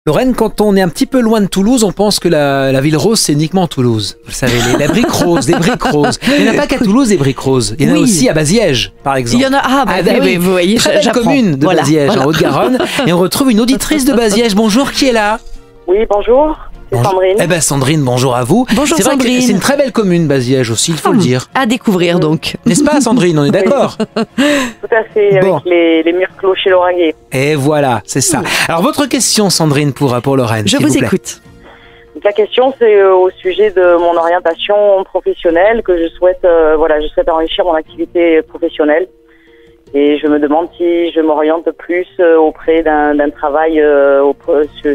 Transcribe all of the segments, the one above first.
Lorraine, quand on est un petit peu loin de Toulouse, on pense que la ville rose, c'est uniquement Toulouse. Vous savez, la brique rose, des briques roses. Il n'y en a pas qu'à Toulouse, des briques roses. Il y en a aussi à Baziège, par exemple. Il y en a, oui, vous voyez, très belle commune de Baziège, en Haute-Garonne. Et on retrouve une auditrice de Baziège. Bonjour, qui est là? Oui, bonjour. C'est Sandrine. Eh ben Sandrine, bonjour à vous. Bonjour Sandrine. C'est une très belle commune, Baziège aussi, il faut le dire. À découvrir donc. N'est-ce pas Sandrine, on est d'accord? Tout à fait, avec les murs clochers lauragais. Et voilà, c'est ça. Alors votre question Sandrine pour Lorraine. Je vous écoute. La question c'est au sujet de mon orientation professionnelle que je souhaite, je souhaite enrichir mon activité professionnelle. Et je me demande si je m'oriente plus auprès d'un travail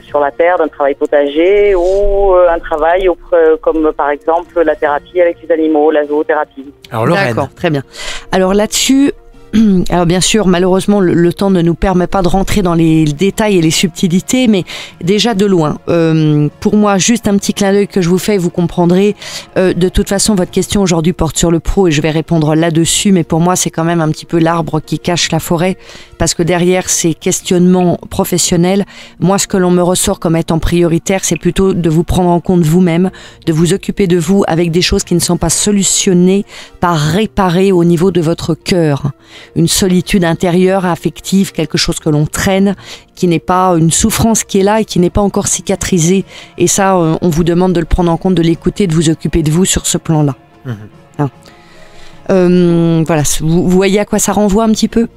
sur la terre, d'un travail potager ou un travail comme par exemple la thérapie avec les animaux, la zoothérapie. Alors Lorraine. D'accord, très bien. Alors là-dessus, alors bien sûr, malheureusement, le temps ne nous permet pas de rentrer dans les détails et les subtilités, mais déjà de loin. Pour moi, juste un petit clin d'œil que je vous fais, vous comprendrez. De toute façon, votre question aujourd'hui porte sur le pro et je vais répondre là-dessus, mais pour moi, c'est quand même un petit peu l'arbre qui cache la forêt, parce que derrière ces questionnements professionnels, moi, ce que l'on me ressort comme étant prioritaire, c'est plutôt de vous prendre en compte vous-même, de vous occuper de vous avec des choses qui ne sont pas solutionnées par réparer au niveau de votre cœur. Une solitude intérieure, affective, quelque chose que l'on traîne, qui n'est pas une souffrance qui est là et qui n'est pas encore cicatrisée. Et ça, on vous demande de le prendre en compte, de l'écouter, de vous occuper de vous sur ce plan-là. Voilà, vous voyez à quoi ça renvoie un petit peu?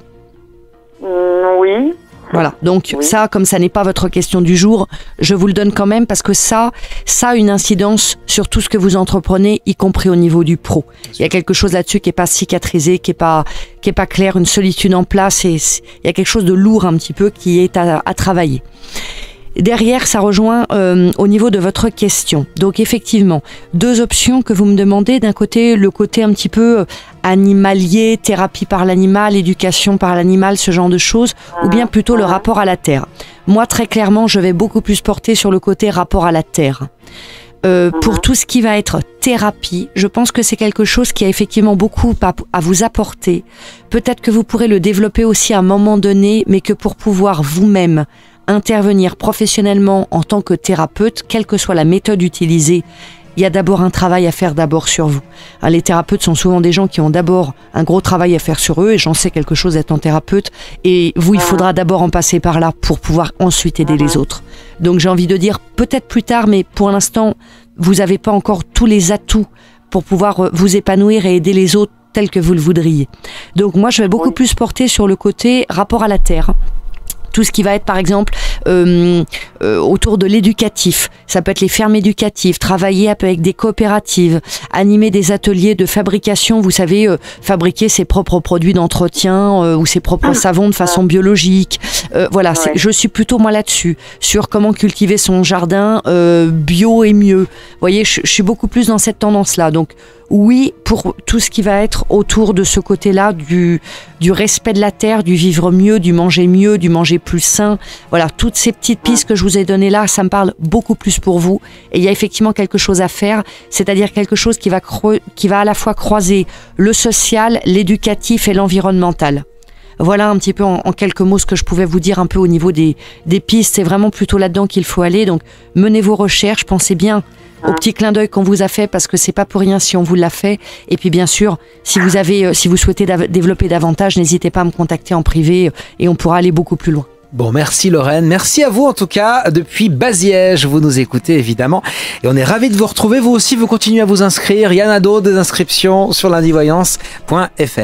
Oui. Voilà, donc ça, comme ça n'est pas votre question du jour, je vous le donne quand même parce que ça a une incidence sur tout ce que vous entreprenez, y compris au niveau du pro. Il y a quelque chose là-dessus qui est pas cicatrisé, qui est pas clair, une solitude en place, et il y a quelque chose de lourd un petit peu qui est à travailler. Derrière, ça rejoint au niveau de votre question. Donc effectivement, deux options que vous me demandez. D'un côté, le côté un petit peu animalier, thérapie par l'animal, éducation par l'animal, ce genre de choses, ou bien plutôt le rapport à la terre. Moi, très clairement, je vais beaucoup plus porter sur le côté rapport à la terre. Pour tout ce qui va être thérapie, je pense que c'est quelque chose qui a effectivement beaucoup à vous apporter. Peut-être que vous pourrez le développer aussi à un moment donné, mais que pour pouvoir vous-même intervenir professionnellement en tant que thérapeute, quelle que soit la méthode utilisée, il y a d'abord un travail à faire d'abord sur vous. Les thérapeutes sont souvent des gens qui ont d'abord un gros travail à faire sur eux, et j'en sais quelque chose étant thérapeute, et vous, il faudra d'abord en passer par là pour pouvoir ensuite aider les autres. Donc j'ai envie de dire peut-être plus tard, mais pour l'instant, vous n'avez pas encore tous les atouts pour pouvoir vous épanouir et aider les autres tels que vous le voudriez. Donc moi, je vais beaucoup plus porter sur le côté rapport à la terre. Tout ce qui va être, par exemple, autour de l'éducatif. Ça peut être les fermes éducatives, travailler avec des coopératives, animer des ateliers de fabrication, vous savez, fabriquer ses propres produits d'entretien ou ses propres savons de façon biologique. Voilà, je suis plutôt moi là-dessus, sur comment cultiver son jardin bio et mieux. Vous voyez, je suis beaucoup plus dans cette tendance-là. Donc, oui, pour tout ce qui va être autour de ce côté-là, du respect de la terre, du vivre mieux, du manger plus sain. Voilà, toutes ces petites pistes que je vous ai données là, ça me parle beaucoup plus pour vous. Et il y a effectivement quelque chose à faire, c'est-à-dire quelque chose qui va à la fois croiser le social, l'éducatif et l'environnemental. Voilà un petit peu en quelques mots ce que je pouvais vous dire un peu au niveau des pistes. C'est vraiment plutôt là-dedans qu'il faut aller. Donc, menez vos recherches, pensez bien au petit clin d'œil qu'on vous a fait, parce que c'est pas pour rien si on vous l'a fait. Et puis bien sûr, si vous souhaitez développer davantage, n'hésitez pas à me contacter en privé et on pourra aller beaucoup plus loin. Bon, merci Lorraine. Merci à vous en tout cas depuis Baziège. Vous nous écoutez évidemment et on est ravis de vous retrouver. Vous aussi, vous continuez à vous inscrire. Il y en a d'autres, des inscriptions sur lundivoyance.fr.